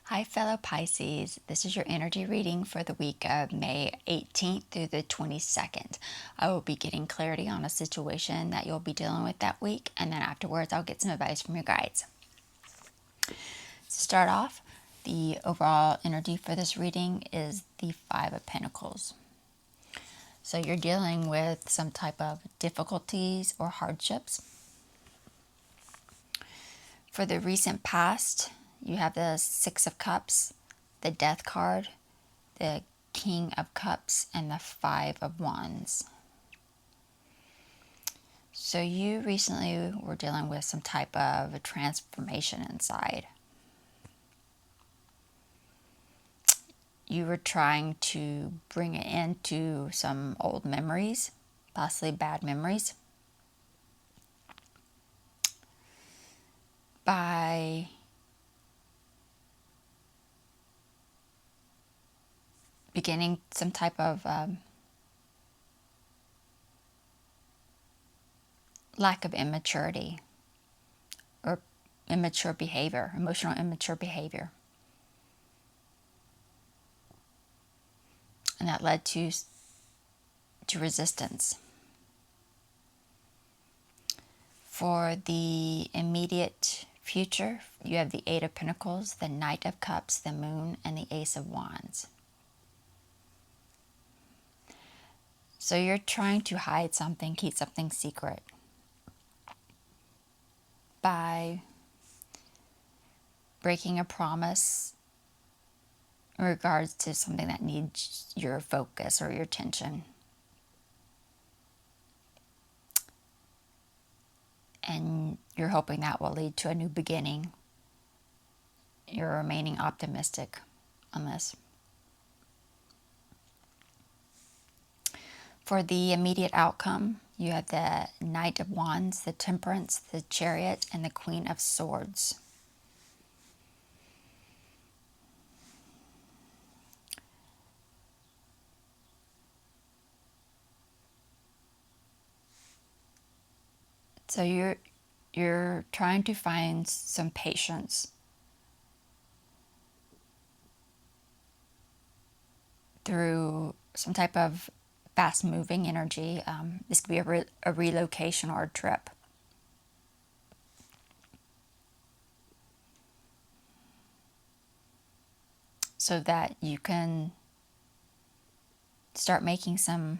Hi, fellow Pisces. This is your energy reading for the week of May 18th through the 22nd. I will be getting clarity on a situation that you'll be dealing with that week, and then afterwards, I'll get some advice from your guides. To start off, the overall energy for this reading is the Five of Pentacles. So you're dealing with some type of difficulties or hardships. For the recent past, you have the Six of Cups, the Death card, the King of Cups, and the Five of Wands. So you recently were dealing with some type of a transformation inside. You were trying to bring it into some old memories, possibly bad memories, by beginning some type of lack of immaturity or immature behavior, emotional immature behavior. And that led to resistance. For the immediate future, you have the Eight of Pentacles, the Knight of Cups, the Moon, and the Ace of Wands. So you're trying to hide something, keep something secret by breaking a promise in regards to something that needs your focus or your attention. And you're hoping that will lead to a new beginning. You're remaining optimistic on this. For the immediate outcome, you have the Knight of Wands, the Temperance, the Chariot, and the Queen of Swords. So you're trying to find some patience through some type of fast-moving energy. This could be a relocation or a trip. So that you can start making some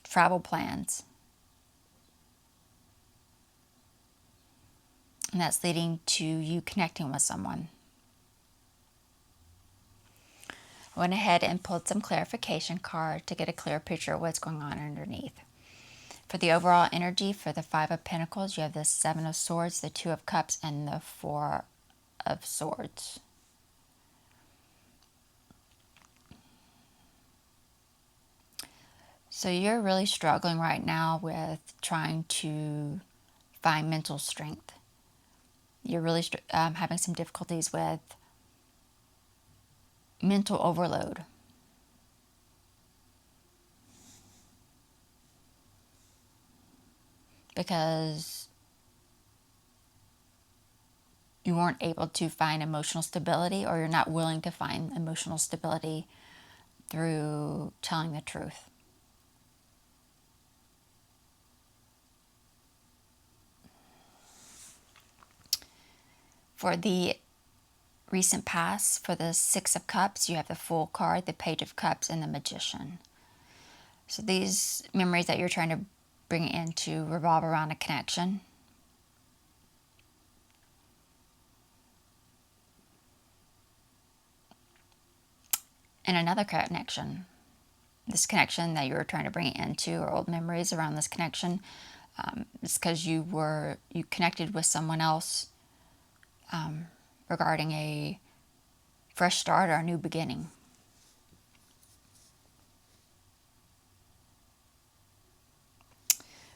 travel plans. And that's leading to you connecting with someone. I went ahead and pulled some clarification card to get a clear picture of what's going on underneath. For the overall energy for the Five of Pentacles, you have the Seven of Swords, the Two of Cups, and the Four of Swords. So you're really struggling right now with trying to find mental strength. You're really having some difficulties with mental overload. Because you weren't able to find emotional stability, or you're not willing to find emotional stability through telling the truth. For the recent past, for the Six of Cups, you have the Fool card, the Page of Cups, and the Magician. So these memories that you're trying to bring into revolve around a connection. And another connection. This connection that you were trying to bring it into, or old memories around this connection, is because you connected with someone else regarding a fresh start or a new beginning.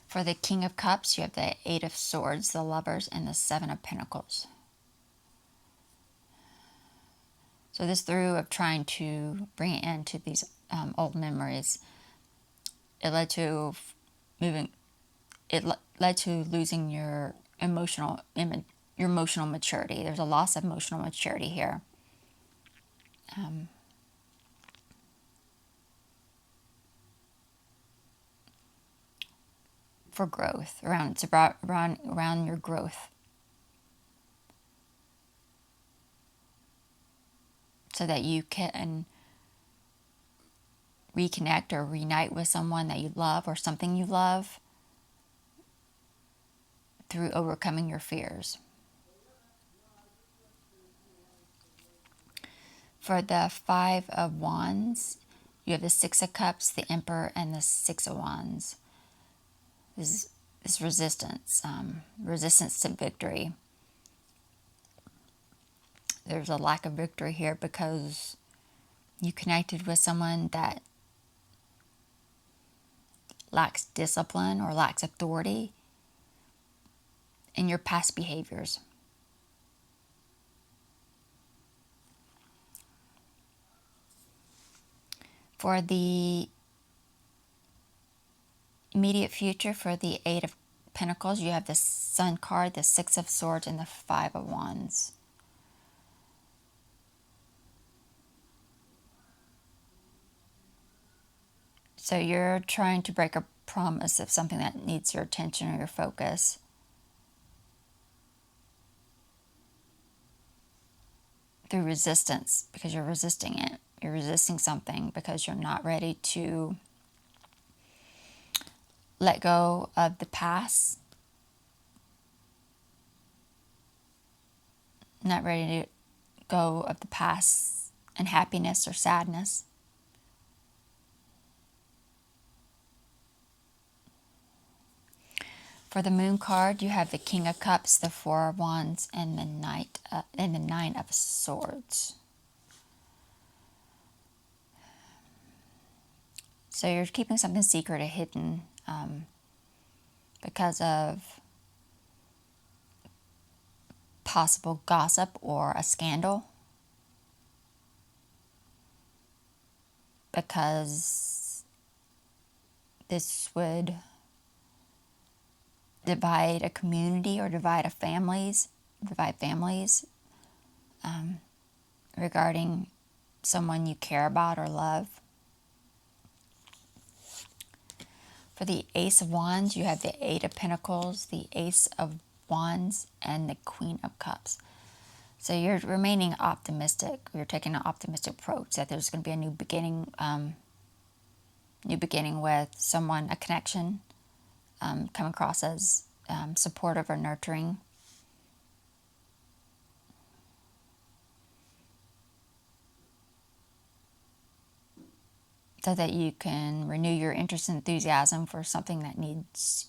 For the King of Cups, you have the Eight of Swords, the Lovers, and the Seven of Pentacles. So this through of trying to bring it into these old memories, it led to losing your emotional maturity. There's a loss of emotional maturity here. for growth, around your growth, so that you can reconnect or reunite with someone that you love or something you love through overcoming your fears. For the Five of Wands, you have the Six of Cups, the Emperor, and the Six of Wands. This resistance, resistance to victory. There's a lack of victory here because you connected with someone that lacks discipline or lacks authority in your past behaviors. For the immediate future, for the Eight of Pentacles, you have the Sun card, the Six of Swords, and the Five of Wands. So you're trying to break a promise of something that needs your attention or your focus. Through resistance, because you're resisting it. You're resisting something because you're not ready to let go of the past. Not ready to go of the past and happiness or sadness. For the Moon card, you have the King of Cups, the Four of Wands, and the Nine of Swords. So you're keeping something secret or hidden because of possible gossip or a scandal. Because this would divide a community or divide families regarding someone you care about or love. For the Ace of Wands, you have the Eight of Pentacles, the Ace of Wands, and the Queen of Cups. So you're remaining optimistic. You're taking an optimistic approach that there's going to be a new beginning with someone, a connection, come across as supportive or nurturing. So that you can renew your interest and enthusiasm for something that needs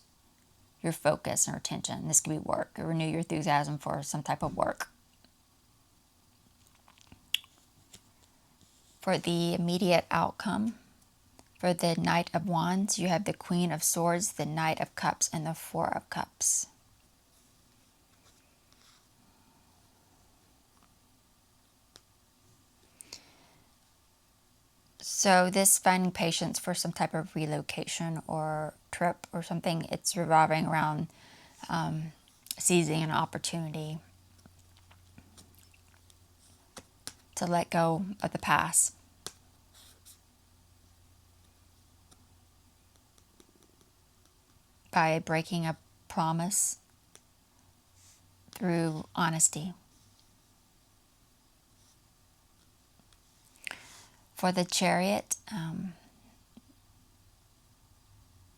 your focus or attention. This could be work, or renew your enthusiasm for some type of work. For the immediate outcome, for the Knight of Wands, you have the Queen of Swords, the Knight of Cups, and the Four of Cups. So this finding patience for some type of relocation or trip or something, it's revolving around seizing an opportunity to let go of the past. By breaking a promise through honesty. For the Chariot,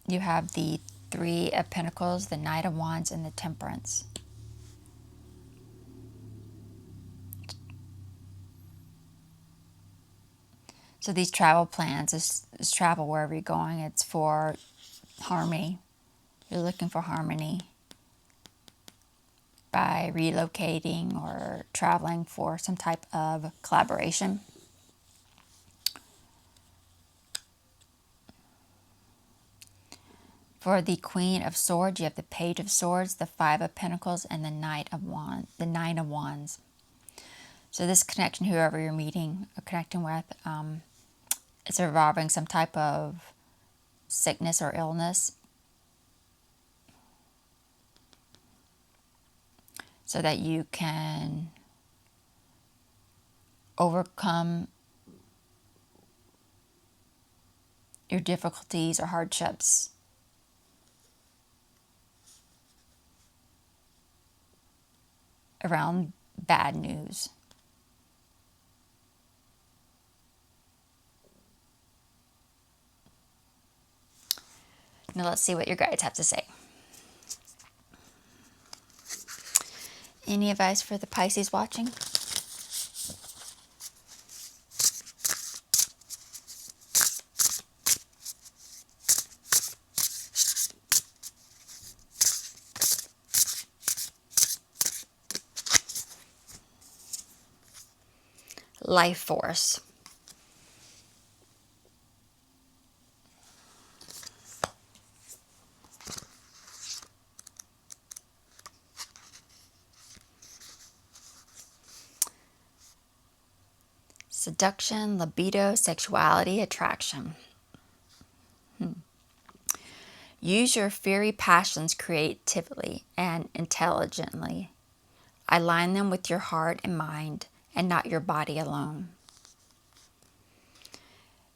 you have the Three of Pentacles, the Knight of Wands, and the Temperance. So these travel plans, this travel wherever you're going, it's for harmony. You're looking for harmony by relocating or traveling for some type of collaboration. For the Queen of Swords, you have the Page of Swords, the Five of Pentacles, and the Nine of Wands. So this connection, whoever you're meeting or connecting with, it's revolving some type of sickness or illness, so that you can overcome your difficulties or hardships. Around bad news. Now let's see what your guides have to say. Any advice for the Pisces watching? Life force. Seduction, libido, sexuality, attraction. Use your fiery passions creatively and intelligently. Align them with your heart and mind, and not your body alone.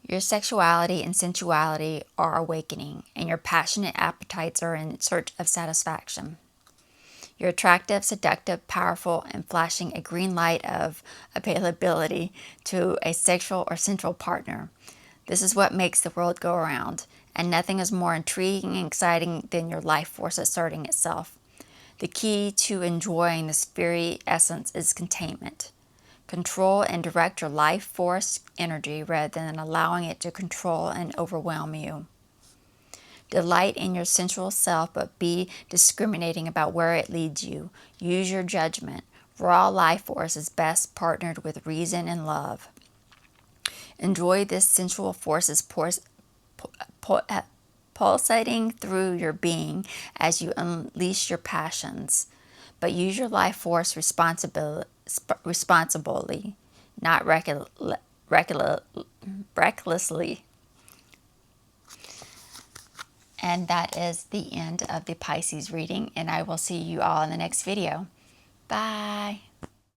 Your sexuality and sensuality are awakening, and your passionate appetites are in search of satisfaction. You're attractive, seductive, powerful, and flashing a green light of availability to a sexual or sensual partner. This is what makes the world go around, and nothing is more intriguing and exciting than your life force asserting itself. The key to enjoying this fiery essence is containment. Control and direct your life force energy rather than allowing it to control and overwhelm you. Delight in your sensual self, but be discriminating about where it leads you. Use your judgment. Raw life force is best partnered with reason and love. Enjoy this sensual force's pulsating through your being as you unleash your passions. But use your life force responsibly, not recklessly. And that is the end of the Pisces reading, and I will see you all in the next video. Bye.